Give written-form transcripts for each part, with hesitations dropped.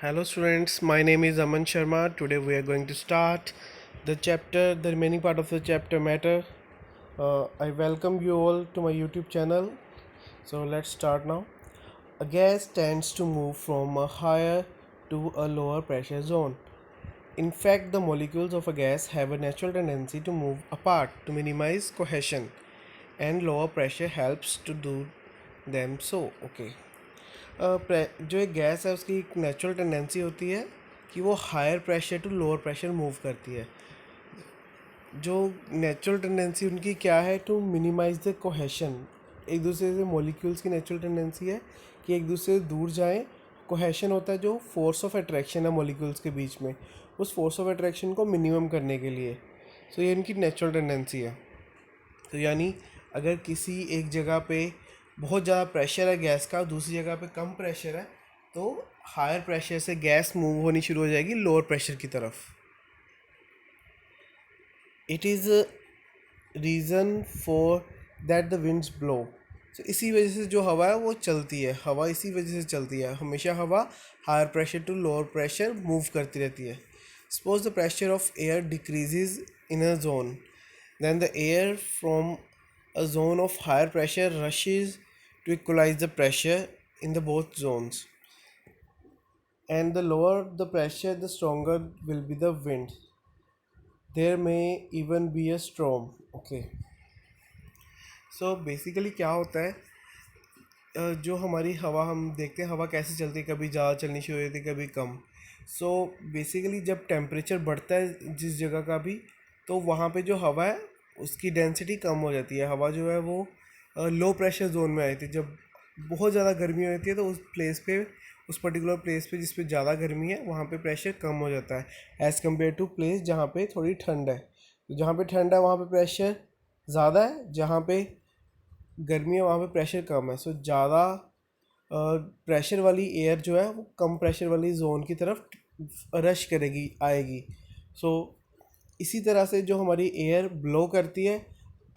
Hello students, my name is Aman Sharma. Today we are going to start the remaining part of the chapter matter. I welcome you all to my YouTube channel. So let's start now. A gas tends to move from a higher to a lower pressure zone. In fact, the molecules of a gas have a natural tendency to move apart to minimize cohesion, and lower pressure helps to do them so. Okay. जो एक gas है उसकी एक natural tendency होती है कि वो higher pressure to lower pressure move करती है। जो नेचुरल टेंडेंसी उनकी क्या है? To minimise the cohesion. एक दूसरे से मॉलिक्यूल्स की नेचुरल टेंडेंसी है कि एक दूसरे से दूर जाएं। कोहेशन होता है जो फोर्स ऑफ अट्रैक्शन है मॉलिक्यूल्स के बीच में, उस फोर्स ऑफ अट्रैक्शन को मिनिमम करने के लिए। सो ये इनकी नेचुरल टेंडेंसी है। तो यानी अगर किसी एक जगह पे बहुत ज़्यादा प्रेशर है गैस का, दूसरी जगह पे कम प्रेशर है, तो हायर प्रेशर से गैस मूव होनी शुरू हो जाएगी लोअर प्रेशर की तरफ। It is reason for that the winds blow. तो इसी वजह से जो हवा है वो चलती है, हवा इसी वजह से चलती है। हमेशा हवा higher pressure to lower pressure move करती रहती है। Suppose the pressure of air decreases in a zone, then the air from a zone of higher pressure rushes to equalize the pressure in the both zones, and the lower the pressure the stronger will be the wind. There may even be a storm. Okay, so basically क्या होता है, जो हमारी हवा हम देखते हैं हवा कैसे चलती है, कभी ज़्यादा चलनी शुरू होती है कभी कम। सो बेसिकली जब टेम्परेचर बढ़ता है जिस जगह का भी, तो वहाँ पे जो हवा है उसकी डेंसिटी कम हो जाती है। हवा जो है वो लो प्रेशर जोन में आई थी। जब बहुत ज़्यादा गर्मी होती है तो उस प्लेस पे, उस पर्टिकुलर प्लेस पे जिस पे ज़्यादा गर्मी है वहाँ पे प्रेशर कम हो जाता है एज़ कम्पेयर टू प्लेस जहाँ पे थोड़ी ठंड है। तो जहाँ पे ठंड है वहाँ पे प्रेशर ज़्यादा है, जहाँ पे गर्मी है वहाँ पे प्रेशर कम है। सो ज़्यादा प्रेशर वाली एयर जो है वो कम प्रेशर वाली जोन की तरफ रश करेगी, आएगी। सो इसी तरह से जो हमारी एयर ब्लो करती है,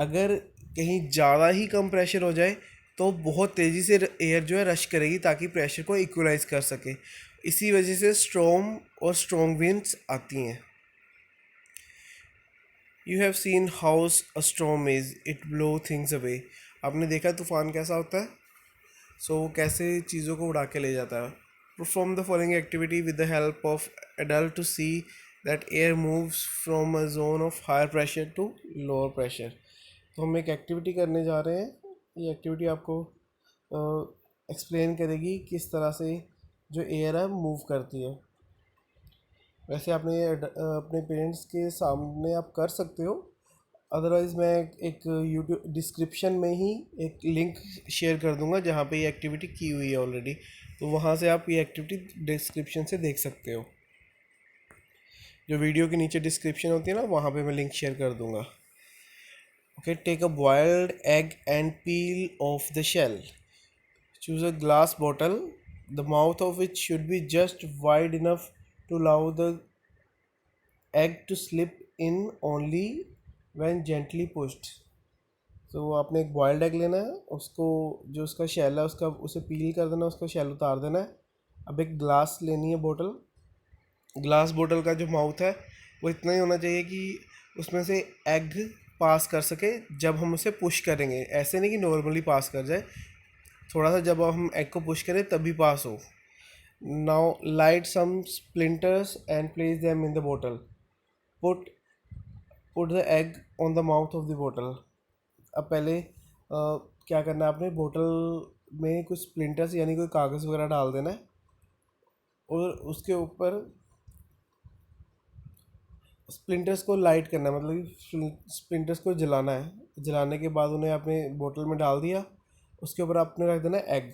अगर कहीं ज़्यादा ही कम प्रेशर हो जाए तो बहुत तेज़ी से एयर जो है रश करेगी ताकि प्रेशर को इक्वलाइज कर सके। इसी वजह से स्ट्रॉम और स्ट्रॉन्ग विंड्स आती हैं। You have seen house a storm is, it blow things away. आपने देखा तूफान कैसा होता है। सो वो कैसे चीज़ों को उड़ा के ले जाता है। Perform the following activity with the help of adult to see that air moves from a zone of higher pressure to lower pressure. तो हम एक एक्टिविटी करने जा रहे हैं। ये एक्टिविटी आपको एक्सप्लेन करेगी किस तरह से जो एयर है मूव करती है। वैसे आपने ये अपने पेरेंट्स के सामने आप कर सकते हो, अदरवाइज़ मैं एक यूट्यूब डिस्क्रिप्शन में ही एक लिंक शेयर कर दूंगा जहाँ पे ये एक्टिविटी की हुई है ऑलरेडी। तो वहाँ से आप ये एक्टिविटी डिस्क्रिप्शन से देख सकते हो। जो वीडियो के नीचे डिस्क्रिप्शन होती है ना, वहाँ पे मैं लिंक शेयर कर दूंगा। Okay, take a boiled egg and peel off the shell. Choose a glass bottle, the mouth of which should be just wide enough to allow the egg to slip in only when gently pushed। तो आपने एक boiled egg लेना है, उसको जो उसका shell है उसका उसे पील कर देना, उसका शेल उतार देना है। अब एक ग्लास लेनी है बोतल। ग्लास बोतल का जो माउथ है वो इतना ही होना चाहिए कि उसमें से एग पास कर सके जब हम उसे पुश करेंगे। ऐसे नहीं कि नॉर्मली पास कर जाए, थोड़ा सा जब हम एग को पुश करें तभी पास हो। Now light some splinters and place them in the बोतल। Put put the egg on the mouth of the बोतल। अब पहले क्या करना है, आपने बोतल में कुछ स्प्लिंटर्स यानी कोई कागज़ वगैरह डाल देना है और उसके ऊपर स्प्लिंटर्स को लाइट करना है, मतलब कि स्प्लिंटर्स को जलाना है। जलाने के बाद उन्हें आपने बोतल में डाल दिया, उसके ऊपर आपने रख देना है egg.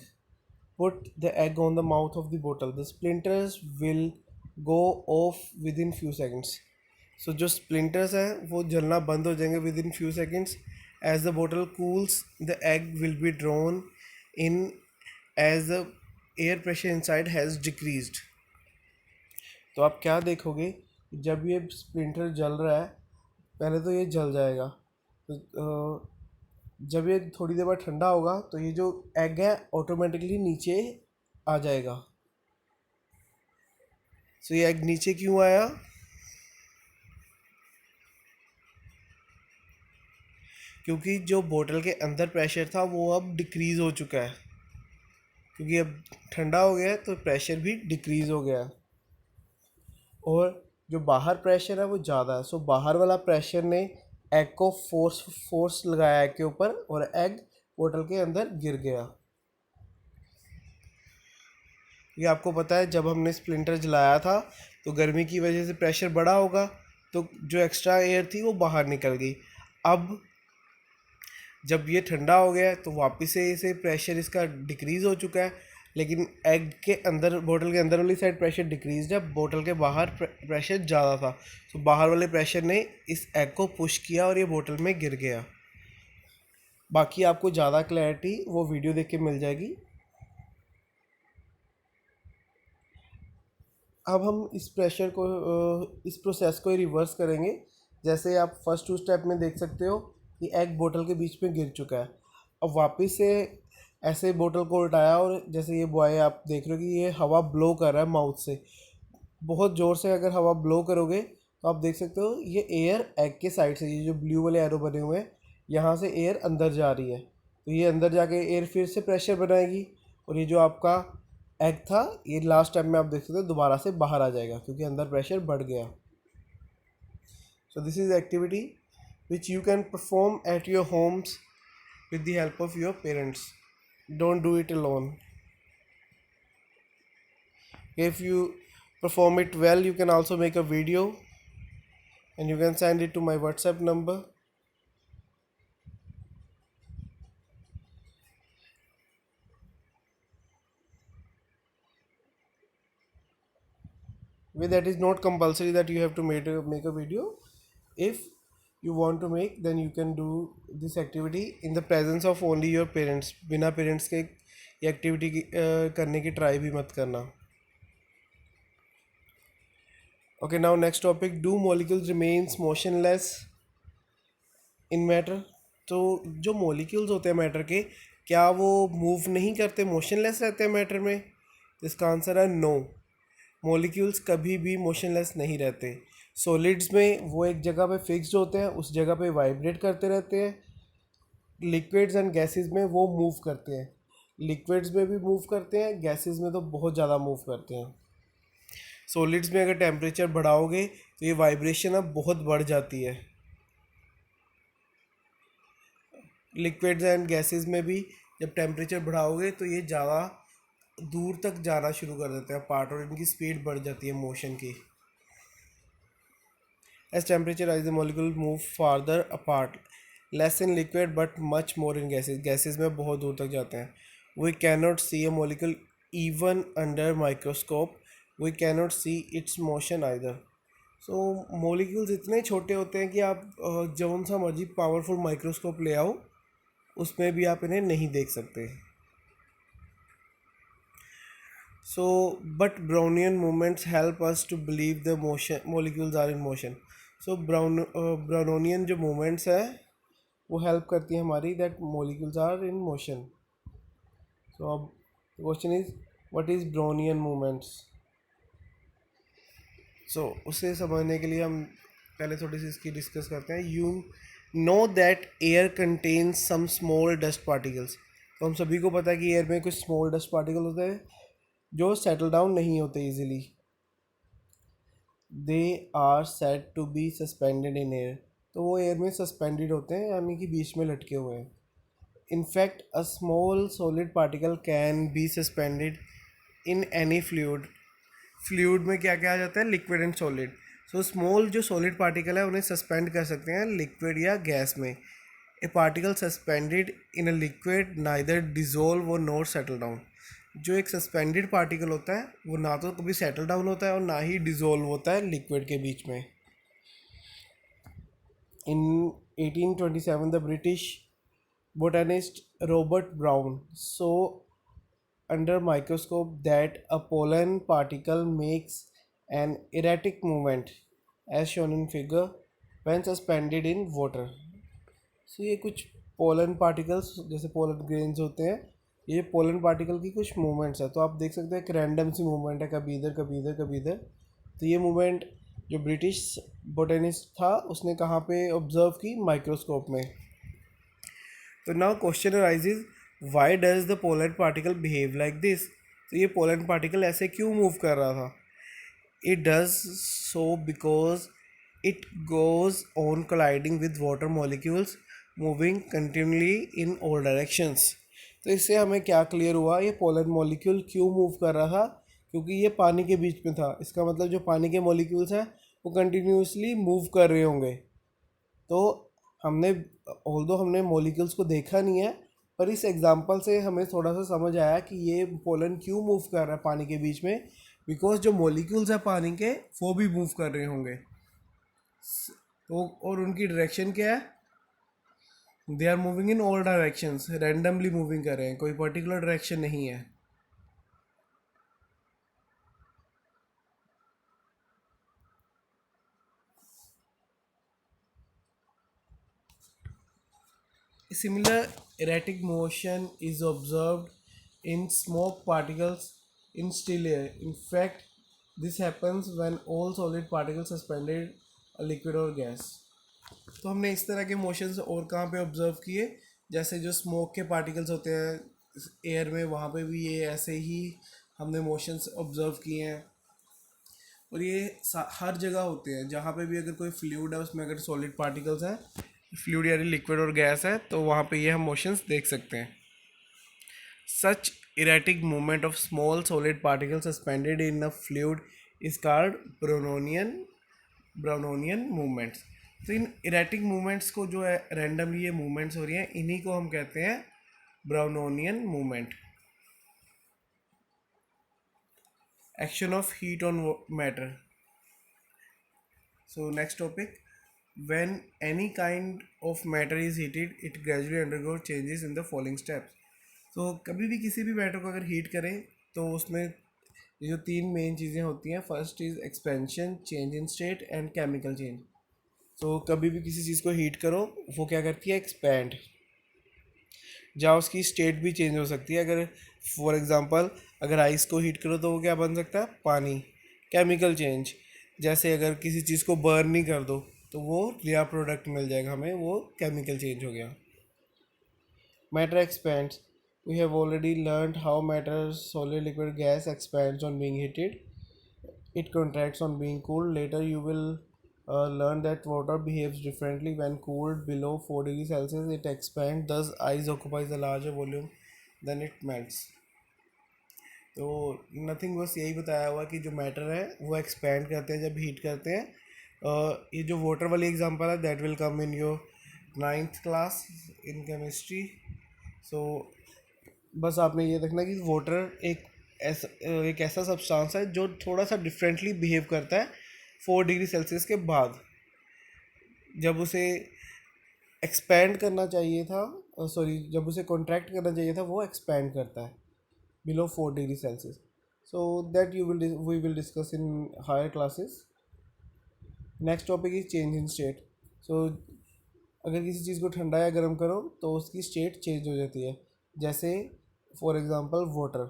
Put the egg on the mouth of the बोतल, the splinters will go off within few seconds. So जो स्प्लिंटर्स हैं वो जलना बंद हो जाएंगे within few seconds. As the bottle cools the egg will be drawn in as the air pressure inside has decreased. तो आप क्या देखोगे, जब ये स्प्लिंटर जल रहा है पहले तो ये जल जाएगा, तो जब ये थोड़ी देर बाद ठंडा होगा तो ये जो एग है ऑटोमेटिकली नीचे आ जाएगा। सो ये एग नीचे क्यों आया? क्योंकि जो बोतल के अंदर प्रेशर था वो अब डिक्रीज़ हो चुका है, क्योंकि अब ठंडा हो गया है तो प्रेशर भी डिक्रीज़ हो गया है। और जो बाहर प्रेशर है वो ज़्यादा है, सो बाहर वाला प्रेशर ने एग को फोर्स फोर्स लगाया एग के ऊपर और एग बोतल के अंदर गिर गया। ये आपको पता है जब हमने स्प्लिंटर जलाया था तो गर्मी की वजह से प्रेशर बढ़ा होगा, तो जो एक्स्ट्रा एयर थी वो बाहर निकल गई। अब जब ये ठंडा हो गया है तो वापस से इसे प्रेशर इसका डिक्रीज़ हो चुका है, लेकिन एग के अंदर, बोतल के अंदर वाली साइड प्रेशर डिक्रीज है, बोतल के बाहर प्रेशर ज़्यादा था। तो बाहर वाले प्रेशर ने इस एग को पुश किया और ये बोतल में गिर गया। बाकी आपको ज़्यादा क्लैरिटी वो वीडियो देख के मिल जाएगी। अब हम इस प्रेशर को इस प्रोसेस को रिवर्स करेंगे। जैसे आप फर्स्ट टू स्टेप में देख सकते हो कि एग बोतल के बीच में गिर चुका है। अब वापस से ऐसे बोतल को उल्टाया और जैसे ये बॉय आप देख रहे हो कि ये हवा ब्लो कर रहा है माउथ से, बहुत ज़ोर से अगर हवा ब्लो करोगे तो आप देख सकते हो ये एयर एग के साइड से, ये जो ब्लू वाले एरो बने हुए हैं यहाँ से एयर अंदर जा रही है, तो ये अंदर जाके एयर फिर से प्रेशर बनाएगी और ये जो आपका एग था ये लास्ट टाइम में आप देख सकते हो दोबारा से बाहर आ जाएगा क्योंकि अंदर प्रेशर बढ़ गया। सो this is activity which you can perform at your homes with the help of your parents. Don't do it alone. If you perform it well, you can also make a video and you can send it to my WhatsApp number. Well, that is not compulsory that you have to make a video. If you want to make, then you can do this activity in the presence of only your parents. बिना parents के ये activity करने की try भी मत करना। Okay, now next topic, do molecules remains motionless in matter? तो जो molecules होते हैं मैटर के, क्या वो मूव नहीं करते, मोशनलेस रहते हैं मैटर में? इसका आंसर है नो। मॉलिक्यूल्स कभी भी मोशनलेस नहीं रहते। सॉलिड्स में वो एक जगह पे फिक्स्ड होते हैं, उस जगह पे वाइब्रेट करते रहते हैं। लिक्विड्स एंड गैसेस में वो मूव करते हैं, लिक्विड्स में भी मूव करते हैं, गैसेस में तो बहुत ज़्यादा मूव करते हैं। सॉलिड्स में अगर टेम्परेचर बढ़ाओगे तो ये वाइब्रेशन अब बहुत बढ़ जाती है। लिक्विड्स एंड गैसेस में भी जब टेम्परेचर बढ़ाओगे तो ये ज़्यादा दूर तक जाना शुरू कर देते हैं पार्ट, और इनकी स्पीड बढ़ जाती है मोशन की। As temperature rise the molecule move farther apart, less in liquid but much more in gases, gases में बहुत दूर तक जाते हैं। We can not see a molecule even under microscope, we can not see its motion either. So molecules इतने छोटे होते हैं कि आप जौन सा मर्जी पावरफुल माइक्रोस्कोप ले आओ उसमें भी आप इन्हें नहीं देख सकते। So but Brownian movements help us to believe the motion molecules are in motion. So Brownian जो मूवमेंट्स है वो हेल्प करती है हमारी that molecules are in motion. So अब question is what is Brownian movements? So उसे समझने के लिए हम पहले थोड़ी सी इसकी डिस्कस करते हैं। You know that air contains some small dust particles, तो हम सभी को पता है कि एयर में कुछ स्मॉल डस्ट पार्टिकल होते हैं जो सेटल डाउन नहीं होते easily. They are said to be suspended in air, तो वो एयर में सस्पेंडेड होते हैं यानी कि बीच में लटके हुए हैं। In fact a small solid particle can be suspended in any fluid. Fluid में क्या क्या आ जाता है, liquid and solid. So small जो सॉलिड पार्टिकल है उन्हें सस्पेंड कर सकते हैं लिक्विड या गैस में। ए particle suspended in a liquid neither dissolve और नॉट सेटल डाउन। जो एक सस्पेंडेड पार्टिकल होता है वो ना तो कभी सेटल डाउन होता है और ना ही डिजोल्व होता है लिक्विड के बीच में। इन 1827 the British botanist Robert Brown saw under microscope that a pollen particle makes an erratic movement as shown in figure when suspended in water. So ये कुछ पोलन पार्टिकल्स जैसे पोलन ग्रेन्स होते हैं, ये पोलन पार्टिकल की कुछ movements है। तो आप देख सकते हैं एक रैंडम सी मूवमेंट है, कभी इधर कभी इधर कभी इधर। तो ये मूवमेंट जो ब्रिटिश बोटेनिस्ट था उसने कहाँ पे ऑब्जर्व की, माइक्रोस्कोप में। तो now question arises, why does the polar particle behave like this. तो ये पोलर पार्टिकल ऐसे क्यों मूव कर रहा था? It does so because it goes on colliding with water molecules moving continually in all directions। तो इससे हमें क्या क्लियर हुआ, ये पोलर मॉलिक्यूल क्यों मूव कर रहा था? क्योंकि ये पानी के बीच में था। इसका मतलब जो पानी के मॉलिक्यूल्स हैं वो कंटिन्यूसली मूव कर रहे होंगे। तो हमने ऑल्दो हमने मॉलिक्यूल्स को देखा नहीं है, पर इस एग्जांपल से हमें थोड़ा सा समझ आया कि ये पोलन क्यों मूव कर रहा है पानी के बीच में, बिकॉज जो मॉलिक्यूल्स हैं पानी के वो भी मूव कर रहे होंगे। तो और उनकी डायरेक्शन क्या है? They are moving in all directions, randomly moving कर रहे हैं, कोई पर्टिकुलर डायरेक्शन नहीं है। Similar erratic motion is observed in smoke particles in still air. In fact, this happens when all solid particles suspended a liquid or gas। तो हमने इस तरह के मोशंस और कहाँ पे ऑब्जर्व किए? जैसे जो स्मोक के पार्टिकल्स होते हैं एयर में, वहाँ पे भी ये ऐसे ही हमने मोशंस ऑब्जर्व किए हैं। और ये हर जगह होते हैं, जहाँ पे भी अगर कोई फ्लूइड है उसमें अगर सॉलिड पार्टिकल्स हैं, फ्लूइड यानी लिक्विड और गैस है, तो वहाँ पे ये हम मोशंस देख सकते हैं। सच erratic movement of small solid particles suspended in a fluid is called Brownonian movements। तो इन erratic movements को जो है randomly ये movements हो रही हैं, इन्हीं को हम कहते हैं Brownonian movement। Action of heat on matter। So next topic, when any kind of matter is heated it gradually undergoes changes in the following steps। तो कभी भी किसी भी मैटर को अगर हीट करें तो उसमें ये जो तीन मेन चीज़ें होती हैं, first is expansion, change in state and chemical change. तो कभी भी किसी चीज़ को हीट करो वो क्या करती है, एक्सपैंड, जहाँ उसकी स्टेट भी चेंज हो सकती है। अगर फॉर एग्जांपल अगर आइस को हीट करो तो वो क्या बन सकता है, पानी। केमिकल चेंज, जैसे अगर किसी चीज़ को बर्न नहीं कर दो तो वो नया प्रोडक्ट मिल जाएगा हमें, वो केमिकल चेंज हो गया। Matter expands. We have already learned how matter, solid, liquid, gas expands on being heated. It contracts on being cooled. Later, you will learn that water behaves differently when cooled below 4 degrees Celsius. It expands. Thus, ice occupies a larger volume. Then it melts. तो nothing बस यही बताया हुआ कि जो matter है वो expand करते हैं जब हीट करते हैं। ये जो वाटर वाली एग्जांपल है that will come in your 9th class in chemistry. So बस आपने ये देखना कि वाटर एक ऐसा सब्सटेंस है जो थोड़ा सा डिफरेंटली बिहेव करता है 4 डिग्री सेल्सियस के बाद। जब उसे एक्सपैंड करना चाहिए था, सॉरी, जब उसे कॉन्ट्रैक्ट करना चाहिए था वो एक्सपैंड करता है below 4 degree Celsius। So that we will discuss in higher classes। Next topic is change in state। So अगर किसी चीज़ को ठंडा या गर्म करो तो उसकी स्टेट चेंज हो जाती है, जैसे for example water.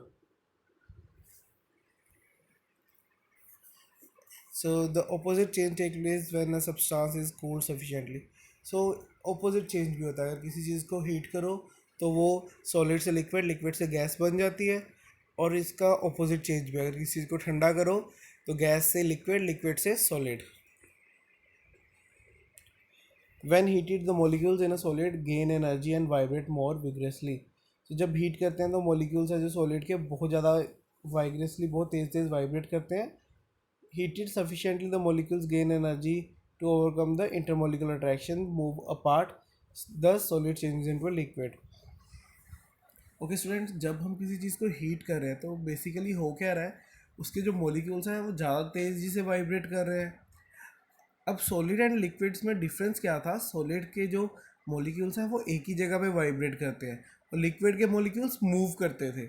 So the opposite change takes place when a substance is cooled sufficiently। So opposite change भी होता है, अगर किसी चीज़ को हीट करो तो वो सॉलिड से लिक्विड, लिक्विड से गैस बन जाती है। और इसका ऑपोजिट चेंज भी, अगर किसी चीज़ को ठंडा करो तो गैस से लिक्विड, लिक्विड से solid. When heated the molecules in a solid gain energy and vibrate more vigorously। तो जब हीट करते हैं तो मॉलिक्यूल्स है जो सॉलिड के बहुत ज़्यादा वाइग्रेसली, बहुत तेज़ तेज़ वाइब्रेट करते हैं। Heated sufficiently the molecules gain energy to overcome the intermolecular attraction, move apart, thus solid changes into a liquid। Okay students, जब हम किसी चीज़ को हीट कर रहे हैं तो बेसिकली हो क्या रहा है, उसके जो मॉलिक्यूल्स हैं वो ज़्यादा तेज़ी से वाइब्रेट कर रहे हैं। अब सॉलिड एंड लिक्विड्स में डिफरेंस क्या था, सॉलिड के जो मॉलिक्यूल्स हैं वो एक ही जगह पे वाइब्रेट करते हैं और लिक्विड के मॉलिक्यूल्स मूव करते थे।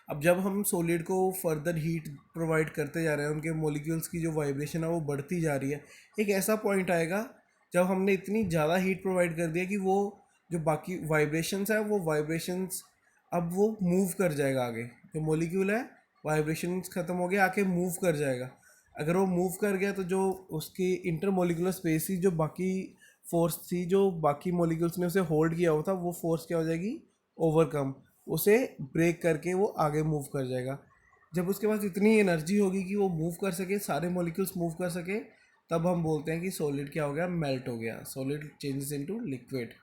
अब जब हम सॉलिड को फर्दर हीट प्रोवाइड करते जा रहे हैं, उनके मॉलिक्यूल्स की जो वाइब्रेशन है वो बढ़ती जा रही है। एक ऐसा पॉइंट आएगा जब हमने इतनी ज़्यादा हीट प्रोवाइड कर दिया कि वो जो बाकी वाइब्रेशंस है वो वाइब्रेशंस अब वो मूव कर जाएगा आगे। जो मॉलिक्यूल है वाइब्रेशंस ख़त्म हो गया, आके मूव कर जाएगा। अगर वो मूव कर गया तो जो उसकी इंटरमोलिकुलर स्पेस थी, जो बाकी फोर्स थी जो बाकी मॉलिक्यूल्स ने उसे होल्ड किया हुआ था, वो फोर्स क्या हो जाएगी, ओवरकम, उसे ब्रेक करके वो आगे मूव कर जाएगा। जब उसके पास इतनी एनर्जी होगी कि वो मूव कर सके, सारे मॉलिक्यूल्स मूव कर सके, तब हम बोलते हैं कि सॉलिड क्या हो गया, मेल्ट हो गया, solid changes into liquid.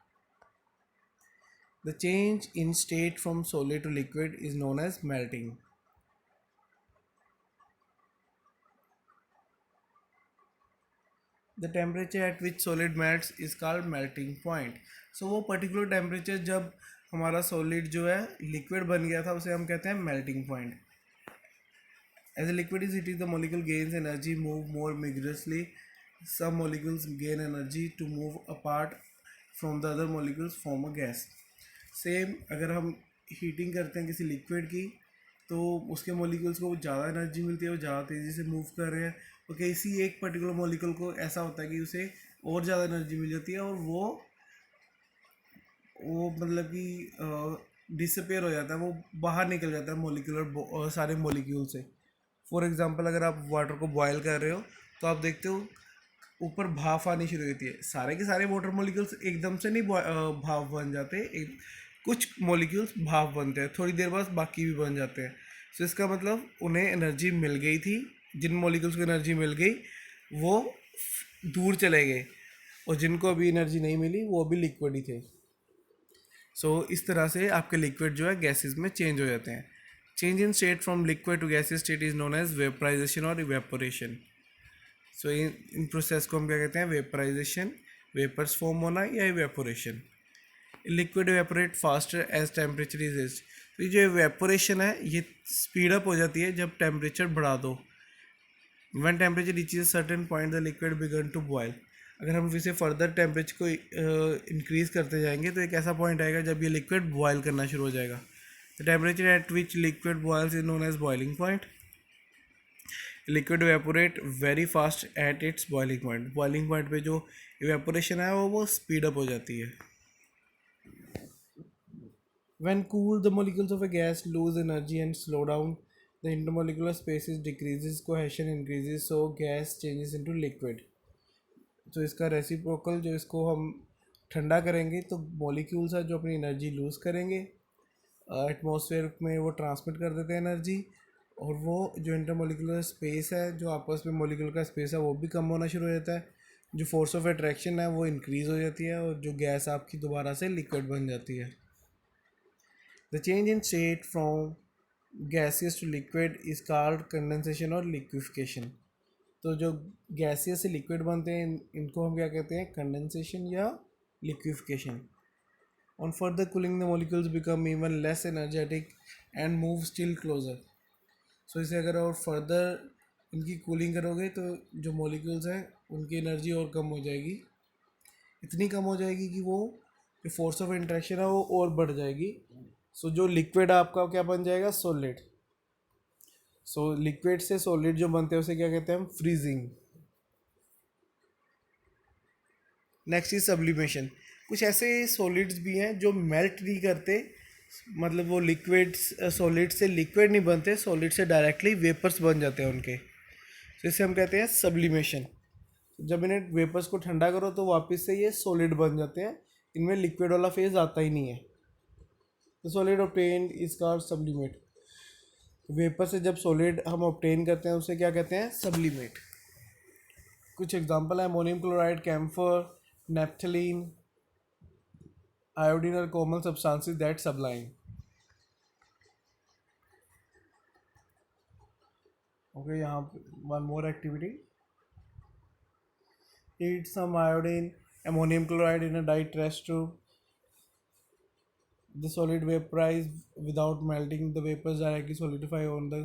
The change in state from solid to liquid is known as melting. The temperature at which solid melts is called melting point. So वो पर्टिकुलर टेम्परेचर जब हमारा solid जो है liquid बन गया था, उसे हम कहते हैं melting point. As a liquid is heated, the molecule gains energy, move more vigorously. Some molecules gain energy to move apart from the other molecules, form a gas. Same अगर हम हीटिंग करते हैं किसी लिक्विड की, तो उसके molecules को ज़्यादा एनर्जी मिलती है, वो ज़्यादा तेज़ी से मूव कर रहे हैं, और किसी एक पर्टिकुलर मॉलिक्यूल को ऐसा होता है कि उसे और ज़्यादा एनर्जी मिल जाती है, और वो मतलब कि डिसअपेयर हो जाता है, वो बाहर निकल जाता है मॉलिक्यूलर सारे मॉलिक्यूल से। फॉर एग्जांपल, अगर आप वाटर को बॉयल कर रहे हो, तो आप देखते हो ऊपर भाप आनी शुरू होती है। सारे के सारे वाटर मॉलिक्यूल्स एकदम से नहीं भाप बन जाते, कुछ मॉलिक्यूल्स भाप बनते हैं, थोड़ी देर बाद बाकी भी बन जाते हैं। तो इसका मतलब उन्हें एनर्जी मिल गई थी, जिन मॉलिक्यूल्स को एनर्जी मिल गई वो दूर चले गए, और जिनको अभी एनर्जी नहीं मिली वो अभी लिक्विड ही थे। इस तरह से आपके लिक्विड जो है गैसेस में चेंज हो जाते हैं। Change in state from liquid to gases state is known as vaporisation और इवेपोरेशन। इन प्रोसेस को हम क्या कहते हैं, वेपराइजेशन, वेपर्स फॉर्म होना, या evaporation. Liquid evaporate faster as temperature is raised. तो ये जो इवेपोरेशन है ये स्पीड अप हो जाती है जब टेम्परेचर बढ़ा दो। When temperature reaches certain point the liquid begin to boil. अगर हम इसे फर्दर टेम्परेचर को इंक्रीज करते जाएंगे तो एक ऐसा पॉइंट आएगा जब ये लिक्विड बॉयल करना शुरू हो जाएगा। The temperature at which liquid boils is known as boiling point. Liquid evaporate very fast at its boiling point. Boiling point पे जो इवेपोरेशन है वो स्पीड अप हो जाती है। When cooled, the molecules of a gas lose energy and slow down. The intermolecular spaces decreases, cohesion increases, so gas changes into liquid. तो इसका reciprocal, जो इसको हम ठंडा करेंगे तो मॉलिक्यूल्स है जो अपनी एनर्जी लूज़ करेंगे, एटमॉस्फेयर में वो ट्रांसमिट कर देते हैं एनर्जी, और वो जो इंटरमोलिकुलर स्पेस है, जो आपस में मॉलिक्यूल का स्पेस है, वो भी कम होना शुरू हो जाता है। जो फोर्स ऑफ अट्रैक्शन है वो इंक्रीज़ हो जाती है, और जो गैस आपकी दोबारा से लिक्विड बन जाती है। The change in state from gaseous to liquid is called condensation और लिक्विफिकेशन। तो जो गैसियस से लिक्विड बनते हैं इनको हम क्या कहते हैं, कंडेंसेशन या liquefaction. On further cooling the molecules become even less energetic and move still closer. इसे अगर और फर्दर इनकी कूलिंग करोगे तो जो मॉलिक्यूल्स हैं उनकी एनर्जी और कम हो जाएगी, इतनी कम हो जाएगी कि वो जो फोर्स ऑफ इंट्रैक्शन है वो और बढ़ जाएगी। जो लिक्विड आपका क्या बन जाएगा, सॉलिड। लिक्विड से सॉलिड जो बनते हैं उसे क्या कहते हैं हम, फ्रीजिंग। Next is sublimation. कुछ ऐसे सॉलिड्स भी हैं जो मेल्ट नहीं करते, मतलब वो लिक्विड सॉलिड से लिक्विड नहीं बनते, सॉलिड से डायरेक्टली वेपर्स बन जाते हैं उनके, तो इसे हम कहते हैं सब्लिमेशन। जब इन्हें वेपर्स को ठंडा करो तो वापस से ये सॉलिड बन जाते हैं, इनमें लिक्विड वाला फेज आता ही नहीं है। तो solid obtained is called sublimate. Vapour से जब सॉलिड हम ऑब्टेन करते हैं उसे क्या कहते हैं, सब्लिमेट। कुछ एग्जांपल है, ammonium chloride, camphor, naphthalene, iodine और common substances that sublime. Okay, यहाँ one more activity, heat some iodine ammonium chloride in a dye test tube. The solid vaporize without melting. The vapors directly solidify on the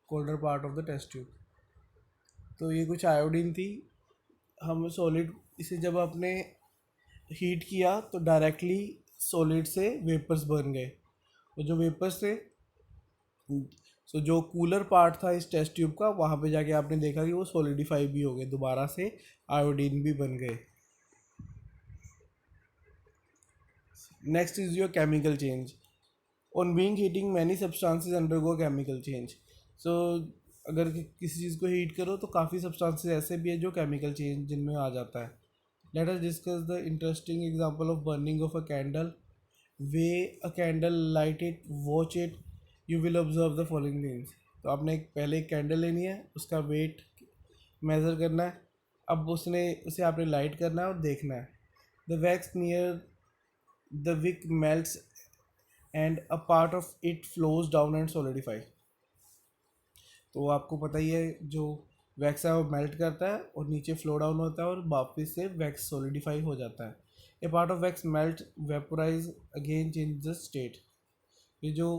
colder part of the test tube. तो ये कुछ iodine थी, हम solid इसे जब आपने heat किया तो डायरेक्टली सॉलिड से वेपर्स बन गए, और जो वेपर्स थे, जो कूलर पार्ट था इस टेस्ट ट्यूब का, वहाँ पे जाके आपने देखा कि वो सॉलिडिफाई भी हो गए, दोबारा से आयोडीन भी बन गए। Next is your chemical change. On being heating, many substances undergo chemical change. So अगर किसी चीज़ को हीट करो तो काफ़ी सब्सटेंसेस ऐसे भी है जो केमिकल चेंज जिनमें आ जाता है. Let us discuss the interesting example of burning of a candle. Way a candle, light it, watch it, you will observe the following things. तो आपने पहले एक कैंडल लेनी है, उसका वेट मेज़र करना है. अब उसे आपने लाइट करना है और देखना है. The wax near the wick melts and a part of it flows down and solidify. तो आपको पता ही है, जो वैक्स है वो मेल्ट करता है और नीचे फ्लो डाउन होता है और वापस से वैक्स सॉलिडिफाई हो जाता है. A part of wax melt vaporize again change the state. ये जो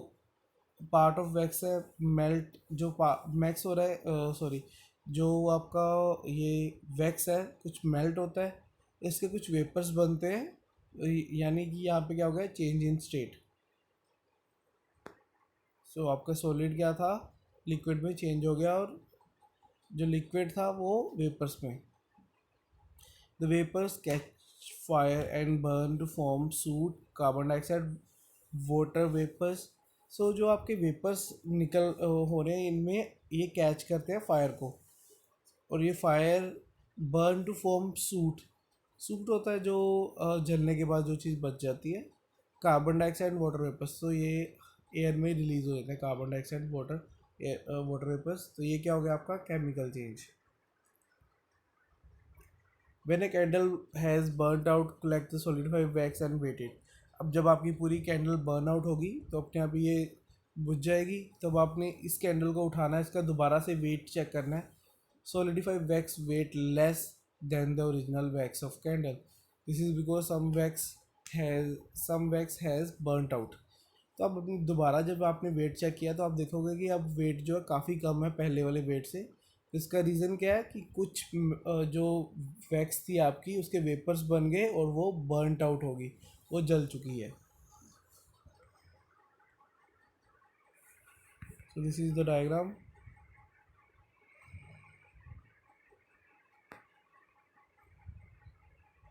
पार्ट ऑफ वैक्स है मेल्ट, जो मैक्स हो रहा है, सॉरी, जो आपका ये वैक्स है कुछ मेल्ट होता है, इसके कुछ वेपर्स बनते हैं. यानी कि यहाँ पे क्या हो गया, चेंज इन स्टेट. सो आपका सॉलिड क्या था, लिक्विड में चेंज हो गया, और जो लिक्विड था वो वेपर्स में. The vapours catch fire and burn to form soot, carbon dioxide, water vapours. So जो आपके वेपर्स निकल हो रहे हैं, इनमें ये कैच करते हैं फायर को, और ये fire burn to form soot. Soot होता है जो जलने के बाद जो चीज़ बच जाती है. कार्बन डाइऑक्साइड, वाटर वेपर्स, तो ये एयर में रिलीज हो जाता है, कार्बन डाइऑक्साइड, वाटर वेपर्स. तो ये क्या हो गया आपका chemical change. When a candle has burnt out, collect the solidified wax and weight it. अब जब आपकी पूरी कैंडल बर्न आउट होगी तो अपने आप ही ये बुझ जाएगी. तब आपने इस कैंडल को उठाना है, इसका दोबारा से वेट चेक करना है. Solidify wax weight less than the original wax of candle. This is because some wax has burnt out. तो अब अपनी दोबारा जब आपने वेट चेक किया तो आप देखोगे कि अब वेट जो है काफ़ी कम है पहले वाले वेट से. इसका रीज़न क्या है कि कुछ जो वैक्स थी आपकी, उसके वेपर्स बन गए और वो बर्नट आउट होगी, वो जल चुकी है. So this is the diagram.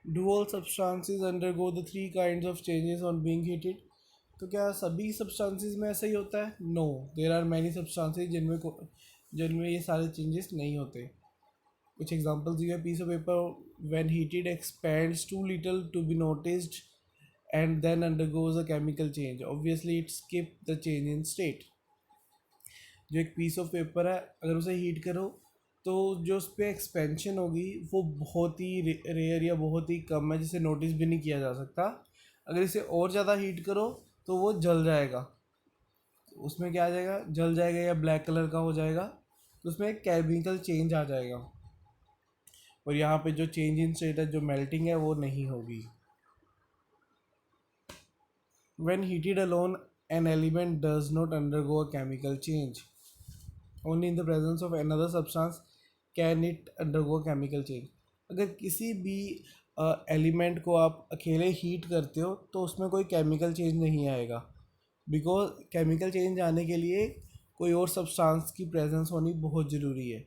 Do all substances undergo the three kinds of changes on being heated. तो क्या सभी सब्सटेंसेस में ऐसा ही होता है? No, there are many substances जिनमें ये सारे चेंजेस नहीं होते. कुछ एग्जांपल्स दिए. Piece of paper when heated expands too little to be noticed and then undergoes a chemical change. Obviously it skip the change in state. जो एक piece of paper है, अगर उसे हीट करो तो जो उस पर एक्सपेंशन होगी वो बहुत ही रेयर या बहुत ही कम है, जिसे नोटिस भी नहीं किया जा सकता. अगर इसे और ज़्यादा हीट करो तो वो जल जाएगा. उसमें क्या आ जाएगा, जल जाएगा या ब्लैक कलर का हो जाएगा. तो उसमें एक केमिकल चेंज आ जाएगा. और यहाँ पे जो चेंज इन स्टेट है, जो मेल्टिंग है, वो नहीं होगी. When heated alone, an element does not undergo a chemical change. Only in the presence of another substance can it undergo a chemical change. अगर किसी भी एलिमेंट को आप अकेले हीट करते हो तो उसमें कोई केमिकल चेंज नहीं आएगा. बिकॉज केमिकल चेंज आने के लिए कोई और सब्सटेंस की प्रेजेंस होनी बहुत ज़रूरी है.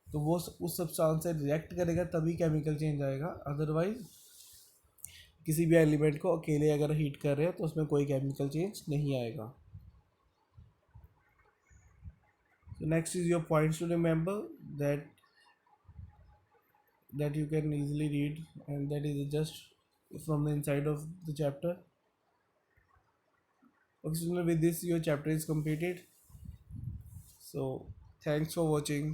तो वो उस सब्सटेंस से रिएक्ट करेगा तभी केमिकल चेंज आएगा. अदरवाइज किसी भी एलिमेंट को अकेले अगर हीट कर रहे हो तो उसमें कोई केमिकल चेंज नहीं आएगा. So next is your points to remember that you can easily read, and that is just from the inside of the chapter. Okay, so with this your chapter is completed. So thanks for watching.